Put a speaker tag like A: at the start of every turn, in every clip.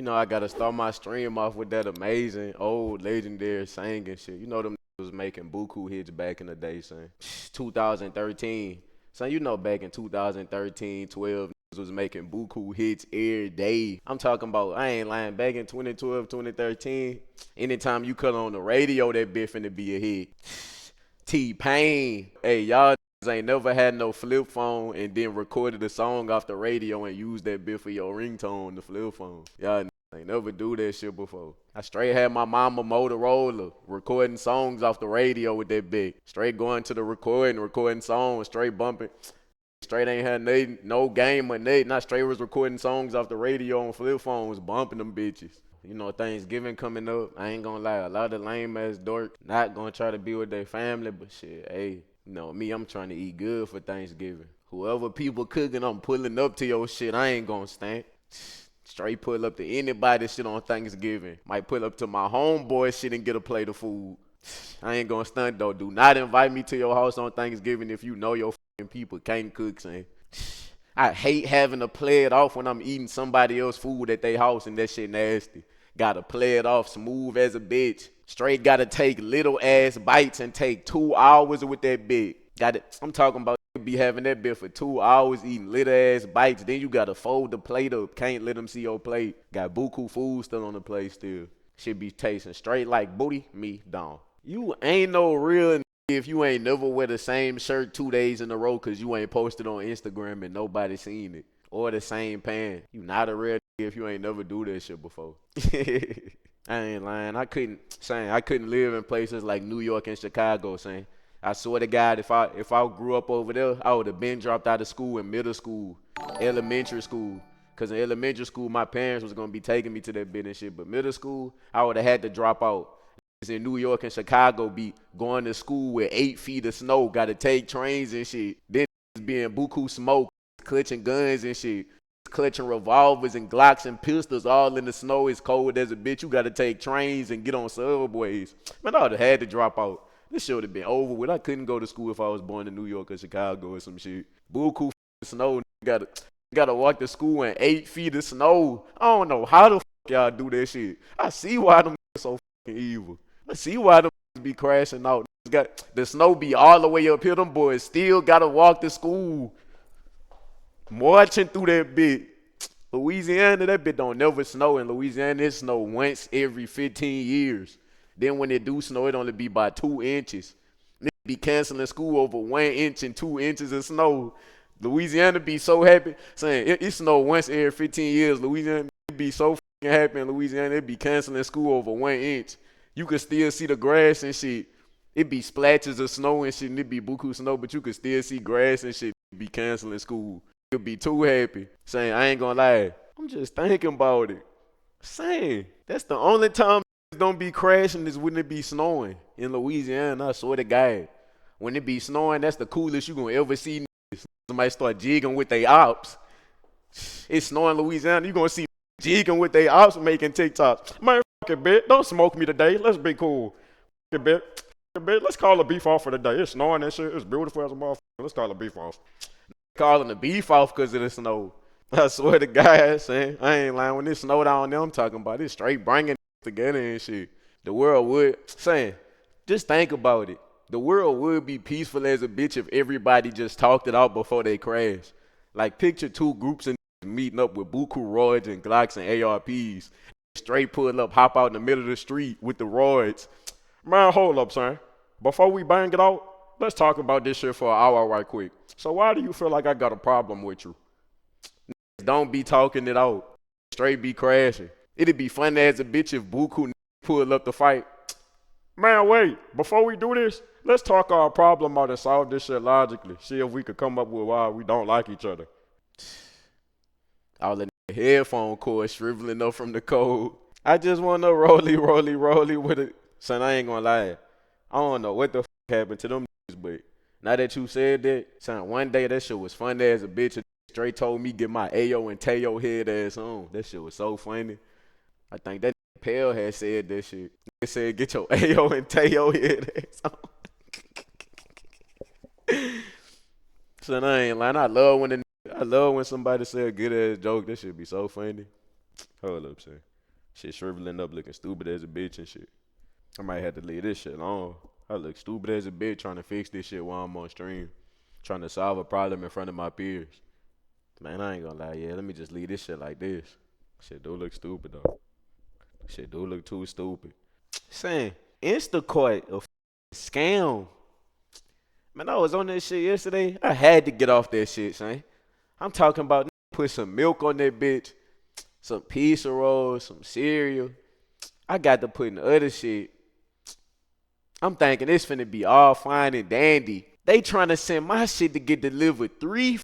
A: You know, I gotta start my stream off with that amazing old legendary singing shit. You know them was making buku hits back in the day, son. 2013. Son, you know back in 2013, 12, was making buku hits every day. I'm talking about, I ain't lying, back in 2012, 2013, anytime you cut on the radio, that bitch finna be a hit. T-Pain. Hey, y'all ain't never had no flip phone and then recorded a song off the radio and used that bit for your ringtone, the flip phone. Y'all ain't never do that shit before. I straight had my mama Motorola recording songs off the radio with that bit. Straight going to the recording songs, straight bumping. Straight ain't had nothing, no game or nothing. Not straight was recording songs off the radio on flip phones, bumping them bitches. You know, Thanksgiving coming up. I ain't gonna lie, a lot of lame ass dork not gonna try to be with their family, but shit, hey, you know me, I'm trying to eat good for Thanksgiving. Whoever people cooking, I'm pulling up to your shit. I ain't gonna stand. Straight pull up to anybody shit on Thanksgiving. Might pull up to my homeboy shit and get a plate of food. I ain't gonna stunt though. Do not invite me to your house on Thanksgiving if you know your people can't cook, son. I hate having to play it off when I'm eating somebody else's food at their house and that shit nasty. Gotta play it off smooth as a bitch. Straight gotta take little ass bites and take 2 hours with that bitch. I'm talking about you be having that bitch for 2 hours eating little ass bites. Then you gotta fold the plate up. Can't let them see your plate. Got buku food still on the plate still. Should be tasting straight like booty, me down. You ain't no real if you ain't never wear the same shirt 2 days in a row cause you ain't posted on Instagram and nobody seen it. Or the same pants. You not a real if you ain't never do that shit before. I ain't lying. I couldn't live in places like New York and Chicago, saying. I swear to God, if I grew up over there, I would have been dropped out of school in middle school, elementary school. Cause in elementary school, my parents was gonna be taking me to that bit and shit. But middle school, I would have had to drop out. In New York and Chicago, be going to school with 8 feet of snow, gotta take trains and shit. Then being buku smoke, clutching guns and shit, clutching revolvers and Glocks and pistols all in the snow. It's cold as a bitch. You gotta take trains and get on subways. Man, I would have had to drop out. This shit would have been over with. I couldn't go to school if I was born in New York or Chicago or some shit. Buku snow, gotta walk to school in 8 feet of snow. I don't know how the y'all do that shit. I see why them so fucking evil. I see why them be crashing out. Got the snow be all the way up here. Them boys still gotta walk to school, marching through that bit. Louisiana, that bit don't never snow. In Louisiana, it snow once every 15 years. Then when it do snow, it only be by 2 inches. They be canceling school over 1 inch and 2 inches of snow. Louisiana be so happy saying it snow once every 15 years. Louisiana be so fucking happy in Louisiana. They be canceling school over 1 inch. You can still see the grass and shit. It be splatches of snow and shit, and it be buku snow, but you can still see grass and shit. Be canceling school. You'll be too happy. Saying, I ain't gonna lie. I'm just thinking about it. Saying, that's the only time don't be crashing is when it be snowing in Louisiana. I swear to God. When it be snowing, that's the coolest you gonna ever see. Somebody start jigging with their ops. It's snowing in Louisiana. You gonna see jigging with their ops making TikToks. Man, fuck it, bitch. Don't smoke me today. Let's be cool. Fuck it, bitch. Let's call a beef off for the day. It's snowing and shit. It's beautiful as a motherfucker. Let's call a beef off. Calling the beef off because of the snow. I swear to God, saying I ain't lying. When it snowed down there, I'm talking about it straight bringing together and shit. The world would, saying, just think about it. The world would be peaceful as a bitch if everybody just talked it out before they crash. Like picture 2 groups and meeting up with buku roids and Glocks and ARPs. Straight pull up, hop out in the middle of the street with the roids. Man, hold up, son. Before we bang it out, let's talk about this shit for an hour right quick. So why do you feel like I got a problem with you? Don't be talking it out. Straight be crashing. It'd be funny as a bitch if buku pull up the fight. Man, wait. Before we do this, let's talk our problem out and solve this shit logically. See if we could come up with why we don't like each other. All the headphone cords shriveling up from the cold. I just want to rolly with it. Son, I ain't gonna lie. I don't know what the happened to them niggas, but now that you said that, son, one day that shit was funny as a bitch. And straight told me get my Ayo and Tayo head ass on. That shit was so funny. I think that Pale had said that shit. They said get your Ayo and Tayo head ass on. Son, I ain't lying. I love when somebody say a good ass joke. That shit be so funny. Hold up, son. Shit shriveling up, looking stupid as a bitch and shit. I might have to leave this shit alone. I look stupid as a bitch trying to fix this shit while I'm on stream. Trying to solve a problem in front of my peers. Man, I ain't gonna lie, yeah, let me just leave this shit like this. Shit do look stupid though. Shit do look too stupid. Saying Instacart a scam. Man, I was on that shit yesterday. I had to get off that shit, son. I'm talking about put some milk on that bitch, some pizza rolls, some cereal. I got to put in the other shit. I'm thinking it's finna be all fine and dandy. They trying to send my shit to get delivered 3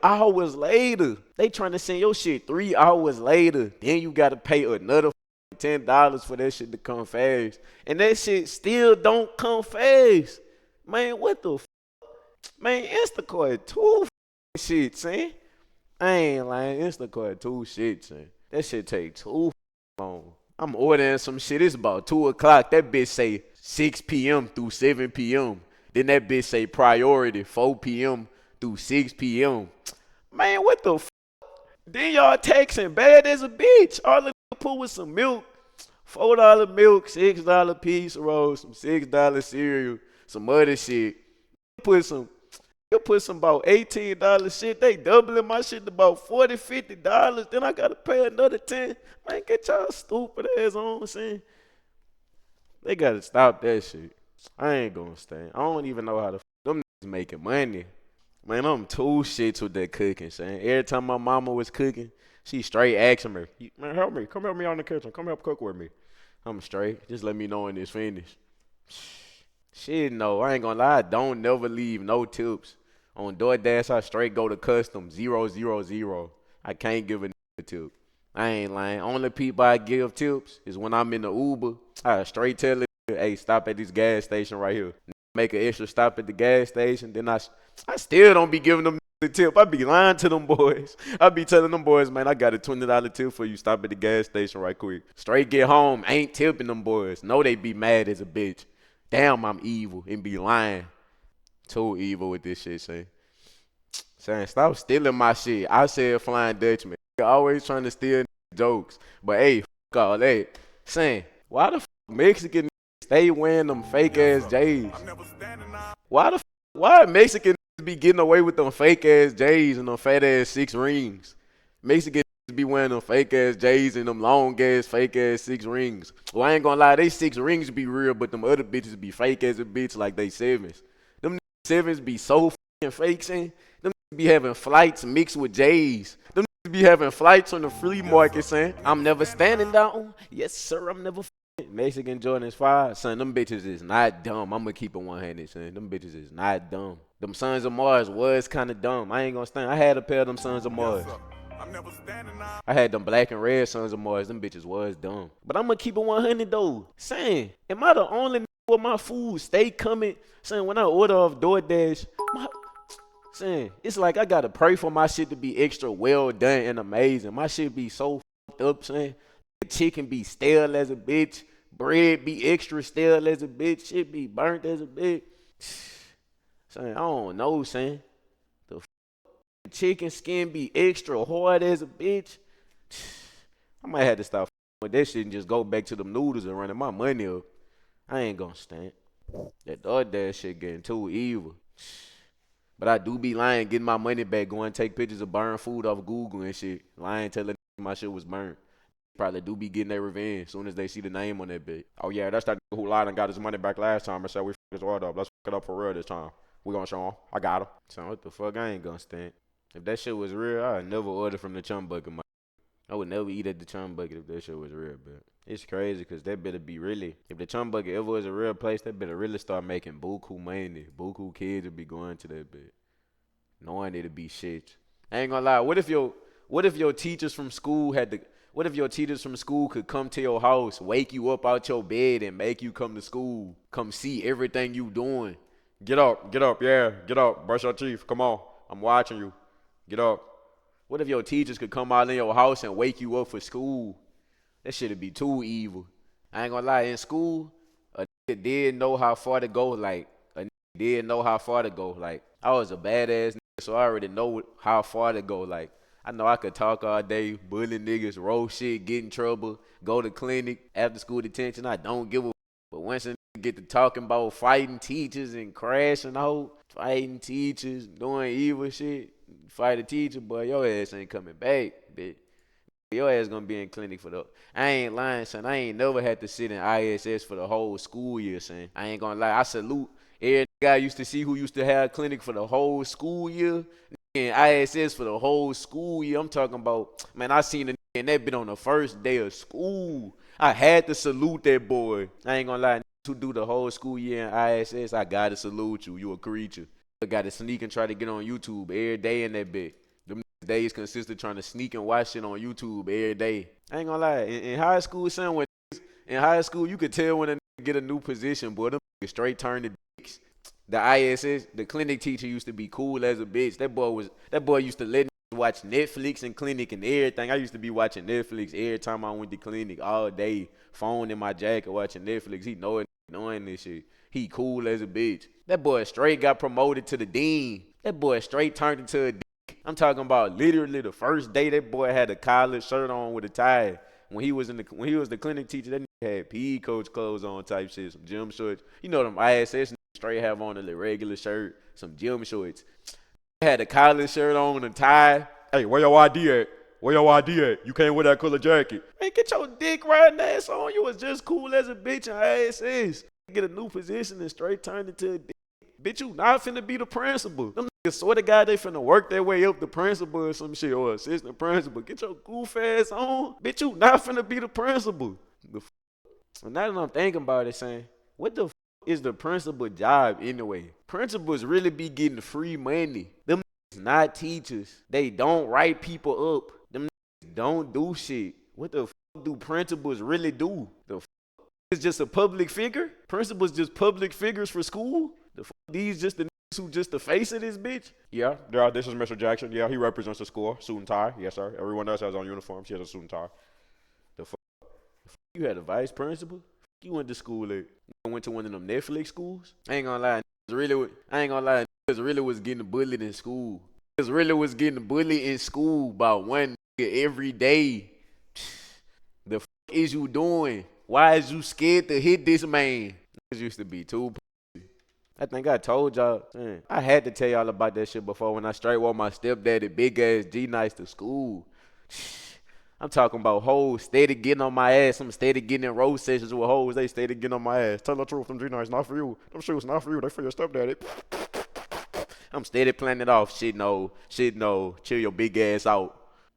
A: hours later. They trying to send your shit 3 hours later. Then you gotta pay another $10 for that shit to come fast. And that shit still don't come fast. Man, what the Man, Instacart too shit, son. I ain't lying. Instacart too shit, son. That shit take too long. I'm ordering some shit. It's about 2 o'clock. That bitch say 6 p.m. through 7 p.m. Then that bitch say priority 4 p.m. through 6 p.m. Man, what the Then y'all taxing bad as a bitch. All they put was some milk, $4 milk, $6 pizza rolls, some $6 cereal, some other shit. You put some about $18 shit. They doubling my shit to about $40, $50. Then I gotta pay another 10. Man, get y'all stupid ass on, saying. They gotta stop that shit. I ain't gonna stand. I don't even know how to them niggas making money. Man, I'm too shit with that cooking, son. Every time my mama was cooking, she straight asking me, man, help me. Come help me out in the kitchen. Come help cook with me. I'm straight. Just let me know when it's finished. Shit, no. I ain't gonna lie. I don't never leave no tips. On DoorDash, I straight go to custom 000. I can't give a tip. I ain't lying. Only people I give tips is when I'm in the Uber. I straight tell it, hey, stop at this gas station right here. Make an extra stop at the gas station. Then I still don't be giving them the tip. I be lying to them boys. I be telling them boys, man, I got a $20 tip for you. Stop at the gas station right quick. Straight get home. Ain't tipping them boys. Know they be mad as a bitch. Damn, I'm evil and be lying. Too evil with this shit, say. Saying, stop stealing my shit. I said Flying Dutchman. You're always trying to steal jokes. But hey, f all that. Saying, why the Mexican stay wearing them fake ass J's? Why Mexicans be getting away with them fake ass J's and them fat ass 6 rings? Mexicans be wearing them fake ass J's and them long ass fake ass 6 rings. Well, I ain't gonna lie, they 6 rings be real, but them other bitches be fake as a bitch like they 7s. Them 7s be so fucking fake, saying. Them be having flights mixed with J's. Them be having flights on the flea market, saying. I'm never standing down. Yes, sir, I'm never Mexican Jordans 5. Son, them bitches is not dumb. I'm gonna keep it 100, son. Them bitches is not dumb. Them Sons of Mars was kind of dumb. I ain't gonna stand. I had a pair of them Sons of Mars. I had them black and red Sons of Mars. Them bitches was dumb. But I'm gonna keep it 100 though. Saying, am I the only where my food stay coming? Saying, when I order off DoorDash, saying, it's like I gotta pray for my shit to be extra well done and amazing. My shit be so fucked up, saying. Chicken be stale as a bitch. Bread be extra stale as a bitch. Shit be burnt as a bitch. Saying, I don't know, saying. The chicken skin be extra hard as a bitch. I might have to stop with that shit and just go back to them noodles and running my money up. I ain't gonna stand. That DoorDash shit getting too evil. But I do be lying, getting my money back, going take pictures of burned food off Google and shit. Lying, telling my shit was burnt. Probably do be getting their revenge as soon as they see the name on that bitch. Oh yeah, that's that who lied and got his money back last time and said we f***ed his order up. Let's f*** it up for real this time. We gonna show him. I got him. So what the fuck? I ain't gonna stand. If that shit was real, I'd never order from the Chum Bucket. I would never eat at the Chum Bucket if that shit was real, but it's crazy because that better be really. If the Chum Bucket ever was a real place, that better really start making buku money. Buku kids would be going to that bitch, knowing it'd be shit. I ain't gonna lie. What if your teachers from school What if your teachers from school could come to your house, wake you up out your bed, and make you come to school, come see everything you doing? Get up, yeah, get up, brush your teeth, come on, I'm watching you, get up. What if your teachers could come out in your house and wake you up for school? That shit'd be too evil. I ain't gonna lie, in school, a nigga did know how far to go, like, I was a badass nigga, so I already know how far to go, like, I know I could talk all day, bully niggas, roll shit, get in trouble, go to clinic, after school detention. I don't give a. But once a nigga get to talking about fighting teachers and crashing out, fighting teachers, doing evil shit, fight a teacher, boy, your ass ain't coming back, bitch. Your ass gonna be in clinic for the. I ain't lying, son. I ain't never had to sit in ISS for the whole school year, son. I ain't gonna lie. I salute every guy I used to see who used to have clinic for the whole school year and ISS for the whole school year. I'm talking about, man, I seen a nigga and that been on the first day of school. I had to salute that boy. I ain't gonna lie. To do the whole school year in ISS, I gotta salute you. You a creature. I gotta sneak and try to get on YouTube every day in that bit. Them days consistent trying to sneak and watch shit on YouTube every day. I ain't gonna lie. In high school, son, in high school, you could tell when a nigga get a new position, boy, them niggas straight turn to dicks. The ISS, the clinic teacher used to be cool as a bitch. That boy used to let niggas watch Netflix in clinic and everything. I used to be watching Netflix every time I went to clinic all day. Phone in my jacket watching Netflix. He knowing this shit. He cool as a bitch. That boy straight got promoted to the dean. That boy straight turned into a dick. I'm talking about literally the first day that boy had a collared shirt on with a tie. When he was the clinic teacher, that nigga had PE coach clothes on type shit, some gym shorts. You know them ISS niggas straight have on a regular shirt, some gym shorts. Had a collared shirt on and a tie. Hey, where your ID at? Where your ID at? You can't wear that color jacket. Man, get your dick riding ass on. You was just cool as a bitch in ISS. Get a new position and straight turn into a dick. Bitch, you not finna be the principal. Them niggas swear to God they finna work their way up the principal or some shit, or assistant principal. Get your goof ass on. Bitch, you not finna be the principal. And now that I'm thinking about it, saying, what the is the principal job anyway? Principals really be getting free money. Them niggas not teachers. They don't write people up. Them niggas don't do shit. What the do principals really do? The is just a public figure? Principals just public figures for school? These just the niggas who just the face of this bitch? Yeah, this is Mr. Jackson. Yeah, he represents the school. Suit and tie. Yes, sir. Everyone else has on uniform. She has a suit and tie. You had a vice principal? You went to school at? You went to one of them Netflix schools? I ain't gonna lie. Niggas really was getting bullied in school. Niggas really was getting bullied in school by one nigga every day. The is you doing? Why is you scared to hit this man? Niggas used to be too pussy. I think I told y'all. Man, I had to tell y'all about that shit before when I straight wore my stepdaddy big ass G-Nice to school. I'm talking about hoes steady getting on my ass. I'm steady getting in road sessions with hoes. They steady getting on my ass. Tell the truth, them G-Nice not for you. Them shoes not for you. They for your stepdaddy. I'm steady playing it off. Shit no. Chill your big ass out.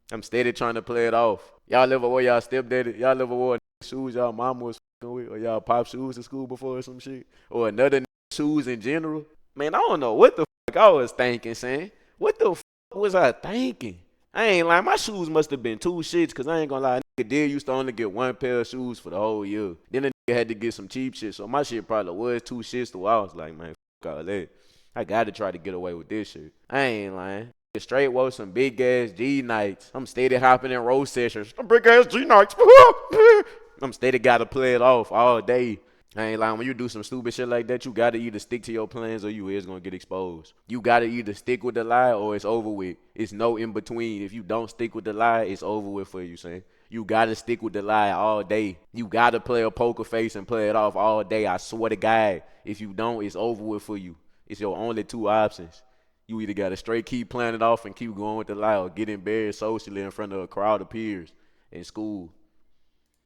A: I'm steady trying to play it off. Y'all ever wore y'all stepdaddy? Y'all ever wore shoes y'all mama was fucking with? Or y'all pop shoes in school before or some shit? Or another shoes in general? Man, I don't know what the fuck I was thinking, son. What the fuck was I thinking? I ain't lying. My shoes must have been 2 shits, because I ain't gonna lie. Nigga did used to only get 1 pair of shoes for the whole year. Then a nigga had to get some cheap shit. So my shit probably was 2 shits, so I was like, man, fuck all that. I gotta try to get away with this shit. I ain't lying. Straight wore some big ass G-Nights. I'm steady hopping in road sessions. Some big ass G-Nights. I'm steady gotta play it off all day. I ain't lying. When you do some stupid shit like that, you gotta either stick to your plans or you is gonna get exposed. You gotta either stick with the lie or it's over with. It's no in between. If you don't stick with the lie, it's over with for you, son. You gotta stick with the lie all day. You gotta play a poker face and play it off all day. I swear to God. If you don't, it's over with for you. It's your only 2 options. You either gotta straight keep playing it off and keep going with the lie or get embarrassed socially in front of a crowd of peers in school.